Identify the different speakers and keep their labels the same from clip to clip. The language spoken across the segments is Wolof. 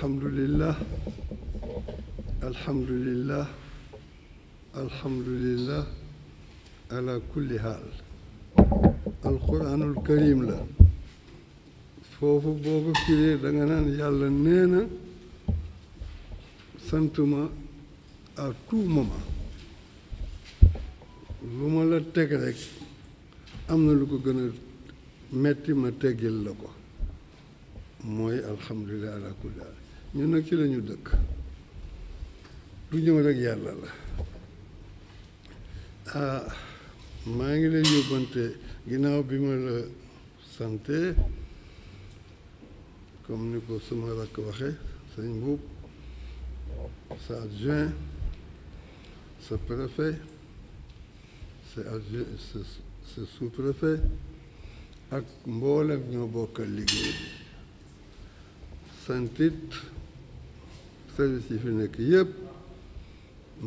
Speaker 1: alhamdulillah alhamdulillah alhamdulillah ala kulli haal alquranul karim la foofu boo ko firee da nga naan yàlla nee na sant ma à tout moment lu ma la teg rek am na lu ko gën a metti ma teggil la ko mooy alhamdulilah ala kulli haal ñun nag ci la ñu dëkk lu ñëw rek yàlla la maa ngi lay yóbbante ginnaaw bi ma la sante comme ni ko suma rakk waxe sëñ Mbuub sa adjoint sa préfet sa adjoint sa sous-préfet ak mboolem ñoo bokkal liggéey bi santit service yi fi nekk yépp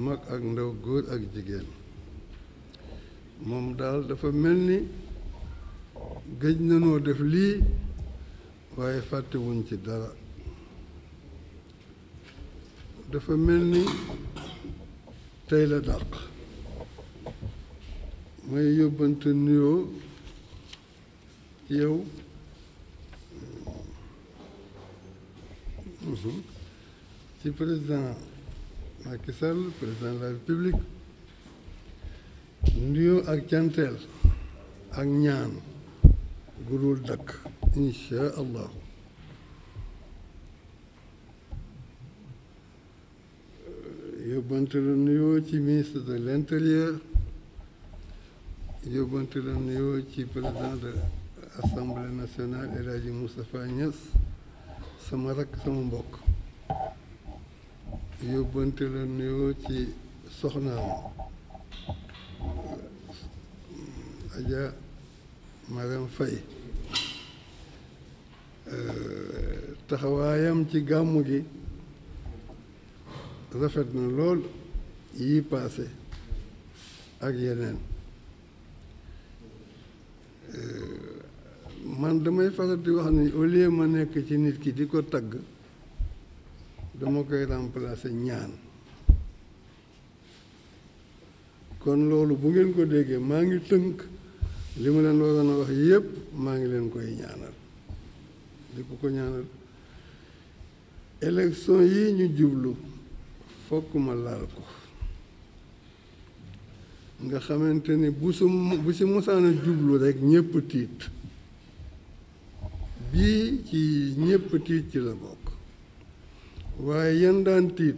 Speaker 1: mag ak ndaw góor ak jigéen moom daal dafa mel ni gëj nanoo def lii waaye fàttewuñ ci dara dafa mel ni tey la dàq may yóbbante nuyoo yow ci président Macky Sall président de la République nuyoo ak canteel ak ñaan gudul dakk insha allah yóbbante la nuyoo ci ministre de l'intérieur yóbbante la nuyoo ci président de l'Assemblée nationale El Hadji Moustapha Niass sama rakk sama mbokk yóbbante la nuyoo ci soxnaam Adja Marème Faye taxawaayam ci gàmmu gi rafet na lool yi paase ak yeneen man damay faral di wax ni au lieu ma nekk ci nit ki di ko tagg dama koy remplacer ñaan kon loolu bu ngeen ko déggee maa ngi tënk li ma leen waroon a wax yépp maa ngi leen koy ñaanal di ko ñaanal élection yi ñu jublu fokk ma laal ko nga xamante ni bu si musaana jublu rek ñépp tiit bii ci ñépp tiit ci la bokk waaye yan daan tiit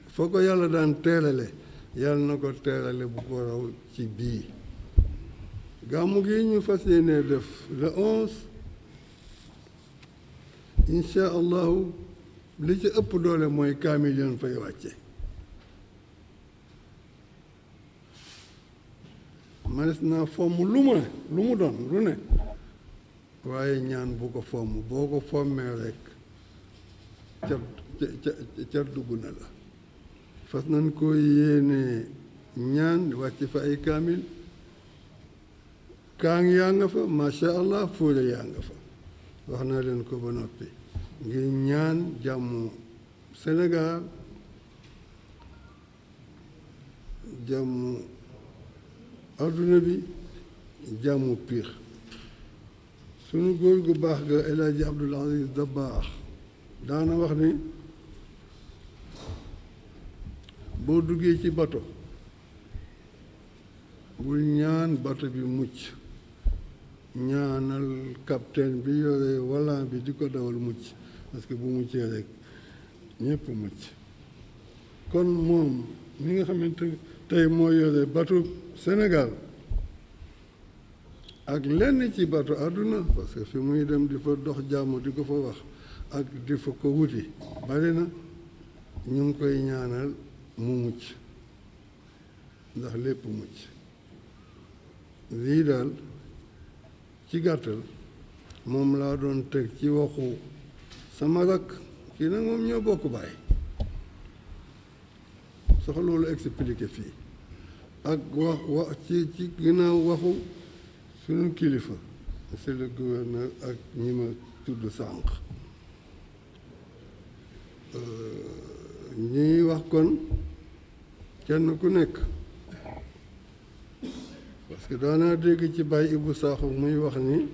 Speaker 1: foo ko yàlla daan teerale yàlla na ko teerale bu ko raw ci bii gàmmu gi ñu fas yéene def le 11 incha allahu li ci ëpp doole mooy kaamil yoon fay wàcce manes naa fomm lu mu doon lu ne waaye ñaan bu ko fomm boo ko fommee rek car dugg na la fas nañ ko yéene ñaan wàcc fa ay kaamil kaang yaa nga fa macha allah fóore yaa nga fa wax naa leen ko ba noppi ngir ñaan jàmmu Sénégal jàmmu adduna bi jàmmu piir sunu góor gu baax ga El Hadji Abdoul Aziz Dabakh daana wax ni boo duggee ci bato bul ñaan bato bi mucc ñaanal capitaine bi yore volant bi di ko dawal mucc parce que bu muccee rek ñépp mucc kon moom mi nga xamante tey moo yore bato Sénégal ak lenn ci bato àdduna parce que fi muy dem di fa dox jàmm di ko fa wax ak di fa ko wuti bari na ñu ngi koy ñaanal mu mucc ndax lépp mucc lii daal ci gàttal moom laa doon teg ci waxu sama rakk kii nag moom ñoo bokk baay soxla loolu expliqué fii ak wax ci ginnaaw waxu suñu kilifa monsieur le gouverneur ak ñi ma tudd sànq ñuy wax kon kenn ku nekk, parce que daanaa dégg ci Baye Ibou Sakho muy wax ni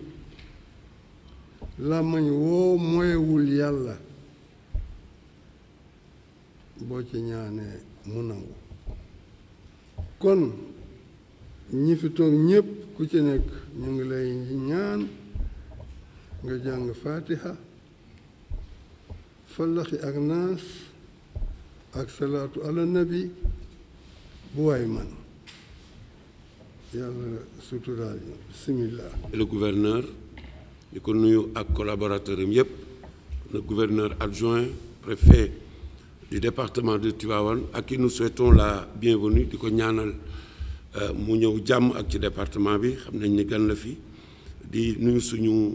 Speaker 1: làmmañ woo moyewul yàlla boo ci ñaanee mu nangu. kon ñi fi toog ñépp ku ci nekk ñu ngi lay ñaan nga jàng fatiha, fallaxi ak naas ak salaatu ala nabi bu waay man yàlla suturaal ñu. Bismillah.
Speaker 2: Le gouverneur di ko nuyu ak collaborateur am yëpp, le gouverneur adjoint, préfet du département de Tivaouane, à qui nous souhaitons la bienvenue, di ko ñaanal mu ñëw jàmm ak ci département bi, xam nañ ni gan la fi. di nuyu suñu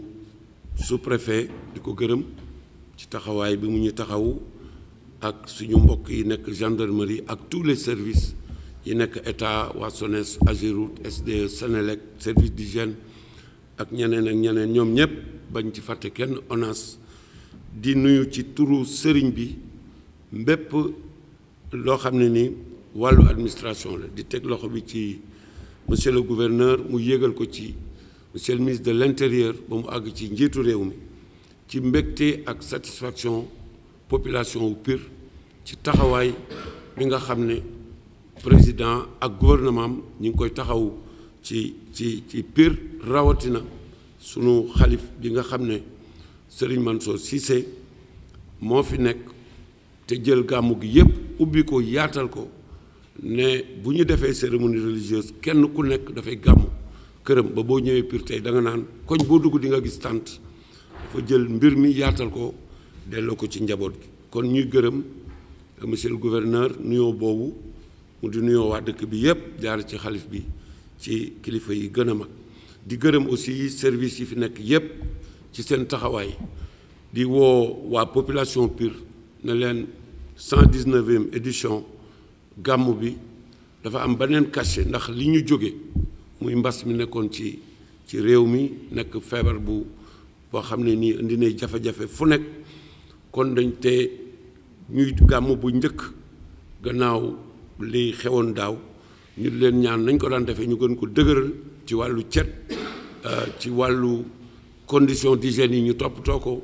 Speaker 2: sous-préfet di ko gërëm ci taxawaay bi mu ñu taxawu ak suñu mbokk yi nekk gendarmerie ak tous les services yi nekk état, waa SONES, AGEROUTE, SDE, Sénélec, service d'hygiène ak ñeneen ñoom ñëpp bañ ci fàtte kenn, ONAS. di nuyu ci turu sëriñ bi mbépp loo xam ne ni wàllu administration la, di teg loxo bi ci monsieur le gouverneur mu yégal ko ci monsieur le ministre de l'intérieur ba mu àgg ci njiitu réew mi, ci mbégte ak satisfaction population wu Pire ci taxawaay bi nga xam ne président ak gouvernement am ñu ngi koy taxawu ci Pire, rawatina sunu xalif bi nga xam ne Serigne Mansour Cissé moo fi nekk te jël gàmmu gi yépp ubbi ko yaatal ko ne bu ñu defee cérémonie religieuse kenn ku nekk dafay gàmmu këram. ba boo ñëwee Pire tey da nga naan koñ boo dugg di nga gis tànt, dafa jël mbir mi yaatal ko delloo ko ci njaboot gi. kon ñuy gërëm monsieur le gouverneur nuyoo boobu mu di nuyoo waa dëkk bi yépp jaar ci xalif bi ci kilifa yi gën a mag. di gërëm aussi service yi fi nekk yépp ci seen taxawaay, di woo waa population Pire ne leen 119e édition gàmmu bi dafa am beneen cachet, ndax li ñu jóge muy mbas mi nekkoon ci réew mi, nekk feebar boo xam ne nii indi na jafe-jafe fu nekk. kon dañ te ñuy gàmmu bu njëkk gannaaw li xewoon daaw, ñu leen ñaan nañ ko daan defee ñu gën ko dëgëral ci wàllu cet, ci wàllu condition d'hygiène yi ñu toppatoo ko,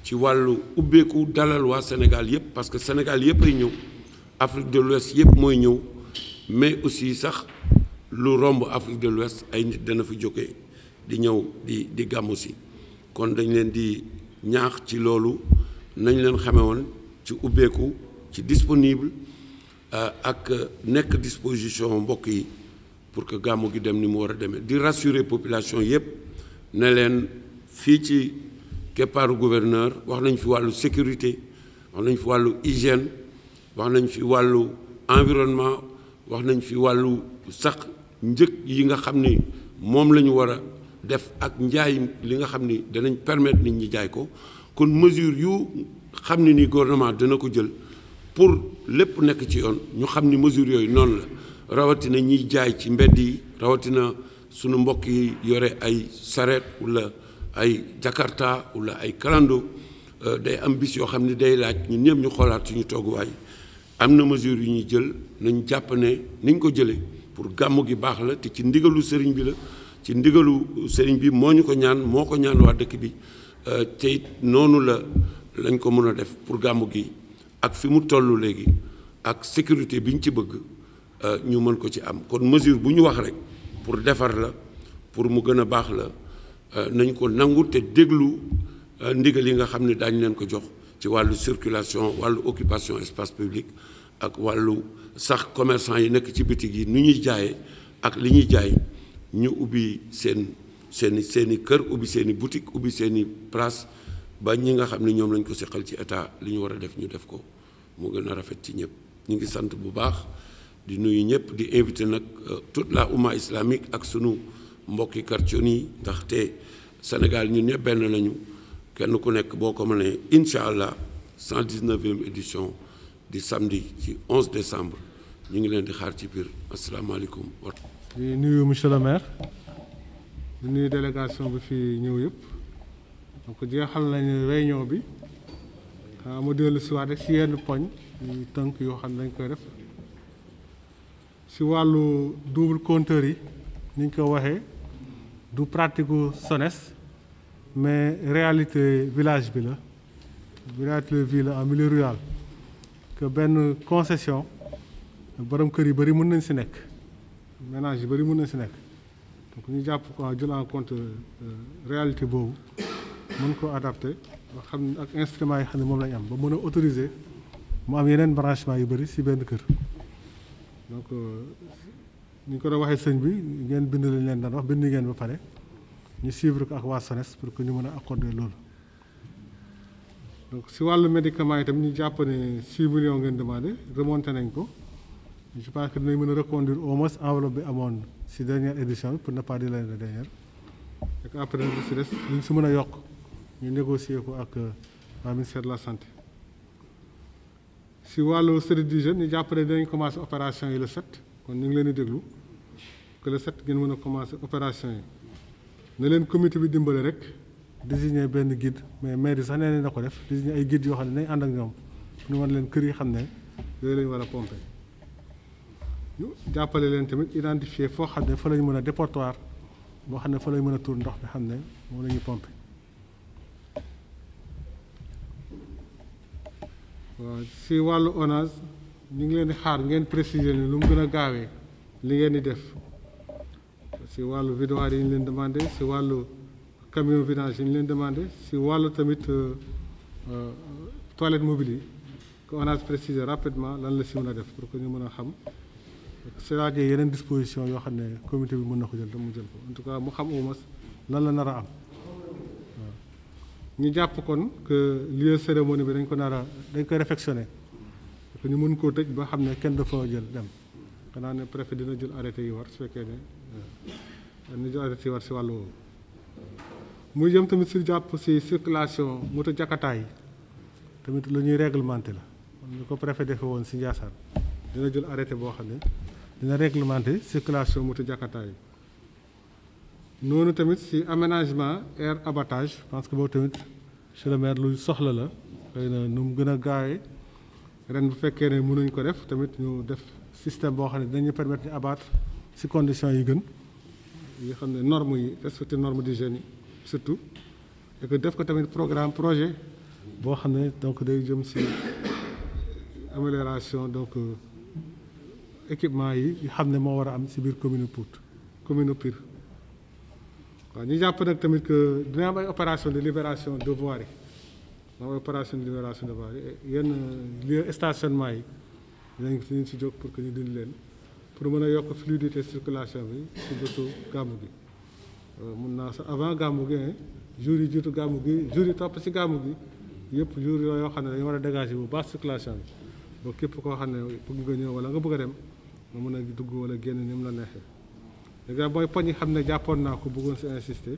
Speaker 2: ci wàllu ubbeeku dalal waa Sénégal yëpp, parce que Sénégal yëpp ay ñëw, Afrique de l'Ouest yëpp mooy ñëw, mais aussi sax lu romb Afrique de l'Ouest ay nit dana fi jóge di ñëw di gàmmu si. kon dañ leen di ñaax ci loolu nañ leen xame woon ci ubbeeku, ci disponible ak nekk disposition mbokk yi pour que gàmmu gi dem ni mu war a demee. di rassurer population yëpp ne leen fii ci keppaaru gouverneur wax nañ fi wàllu sécurité, wax nañ fi wàllu hygiène, wax nañ fi wàllu environnement, wax nañ fi wàllu sax njëg yi nga xam ni moom la ñu war a def ak njaay li nga xam ni danañ permettre nit ñi jaay ko. kon mesure yu xam ne ni gouvernement dana ko jël pour lépp nekk ci yoon, ñu xam ni mesure yooyu noonu la, rawatina ñiy jaay ci mbedd yi, rawatina sunu mbokk yi yore ay saret wala ay jakarta wala ay kalando. day am bis yoo xam ne day laaj ñun ñëpp ñu xoolaat suñu tooguwaay. am na mesure yu ñuy jël, nañ jàpp ne niñ ko jëlee pour gàmmu gi baax la, te ci ndigalu sëriñ bi la, ci ndigalu sëriñ bi moo ñu ko ñaan, moo ko ñaan waa dëkk bi, te it noonu lañ ko mën a def pour gàmmu gi ak fi mu toll léegi ak sécurité bi ñu ci bëgg ñu mën ko ci am. kon mesure bu ñu wax rek pour defar la, pour mu gën a baax la, nañ ko nangu te déglu ndigal yi nga xam ne daañu leen ko jox ci wàllu circulation, wàllu occupation espace public ak wàllu sax commerçant yi nekk ci bitig yi nu ñuy jaayee ak li ñuy jaay, ñu ubbi seeni kër, ubbi seeni boutique, ubbi seeni place, ba ñi nga xam ne ñoom lañ ko seqal ci état li ñu war a def ñu def ko mu gën a rafet ci ñëpp. ñu ngi sant bu baax di nuyu ñëpp, di invité nag toute la umma islamique ak sunu mbokki quartier yi, ndaxte Sénégal ñun ñëpp benn lañu. kenn ku nekk boo ko mënee incha allah 119e édition di samedi ci 11 décembre ñu ngi leen di xaar ci biir. asalaamaaleykum.
Speaker 3: di nuyu monsieur le maire, di nuyu délégation bi fi ñëw yëpp. donc jeexal nañu réunion bi ma dellu si waat rek si yenn poñ yu tënk yoo xam ne dañ koy def si wàllu double compteur yi ni ñu ko waxee du pratique gu SONES mais réalité village bi la réalité vie la en milieu rural que benn concession borom kër yu bëri mën nañ si nekk ménage yu bëri mën nañ si nekk donc ñu jàpp ko jël en compte réalité boobu mën ko adapté ba xam ak instruments yi xam ne moom lañ am ba mën a autoriser mu am yeneen branchement yu bëri si benn kër donc ni ñu ko doon waxee sëñ bi ngeen bind lañ leen daan wax bind ngeen ba pare ñu suivre ko ak waa SONES pour que ñu mën a accorder loolu donc si wàllu médicament yi tamit ñu jàpp ne 6 millions ngeen demandé remonté nañ ko je pense que dinañ mën a reconduire au moins enveloppe bi amoon si dernière édition bi pour ne pas dire l'année dernière et que après li si des li ñu si mën a yokk ñu négocier ko ak waa ministère de la santé si wàllu service d'hygiène ñu jàpp ne dinañ commencé opération yi le 7 kon ñu ngi leen di déglu que le 7 ngeen mën a commencé opération yi ne leen comité bi dimbale rek désigner benn guide mais maire yi sax nee nañ na ko def désigner ay guides yoo xam ne nañ ànd ak ñoom pour ñu wan leen kër yi xam ne yooyu la ñu war a pomper ñu jàppale leen tamit identifier foo xam ne fa la ñu mën a dépotoir boo xam ne fa la ñu mën a tuur ndox bi xam ne moom la ñuy pomper waaw si wàllu ONAS ñu ngi leen di xaar ngeen préciser ni lu mu gën a gaawee li ngeen di def si wàllu vidoire yi ñu leen demandé si wàllu camion vidange yi ñu leen demandé si wàllu tamit toilette mobile yi que ONAS préciser rapidement lan la si mën a def pour que ñu mën a xam c'est-à-dire yeneen disposition yoo xam ne comité bi mën na ko jël te mu jël ko en tout cas mu xam au moins lan la nar a am waaw ñu jàpp kon que lieu cérémonie bi dañ koy réfectionné que ñu mën koo tëj ba xam ne kenn dafa jël dem xanaa ne préfet dina jël arrêté yi war su fekkee ne ñu jël arrêté yi war si wàllu woowu muy jëm tamit si jàpp si circulation moto jakarta yi tamit lu ñuy réglementé la ñu ko préfet defe woon si Ndiassane dina jël arrêté boo xam ne dina réglementé circulation moto jakarta yi noonu tamit si aménagement air abattage parce que boobu tamit monsieur le maire lu soxla la xëy na nu mu gën a gaawee ren bu fekkee ne mënuñ ko def tamit ñu def système boo xam ne dinañu permettre ñu abattre si conditions yi gën yi xam ne normes yi respecté normes d'hygiène yi surtout et que def ko tamit programme projet boo xam ne donc day jëm si amélioration donc équipement yi xam ne moo war a am si biir commune Pire waaw ñu jàpp nag tamit que dina am ay opération de libération de voirie am ay opération de libération de voirie yenn lieu stationnement yi dinañ si jóg pour que ñu dindi leen pour mën a yokk fluidité circulation bi si bésu gàmmu gi mun naa sax avant gàmmu gi jour yi jiitu gàmmu gi jour yi topp si gàmmu gi yëpp jour yoo xam ne dañu war a dégager bu baax circulation bi ba képp koo xam ne bëgg nga ñëw wala nga bëgg a dem nga mën a dugg wala génn ni mu la neexee léegi mooy poñ yi xam ne jàppoon naa ko bëggoon si insister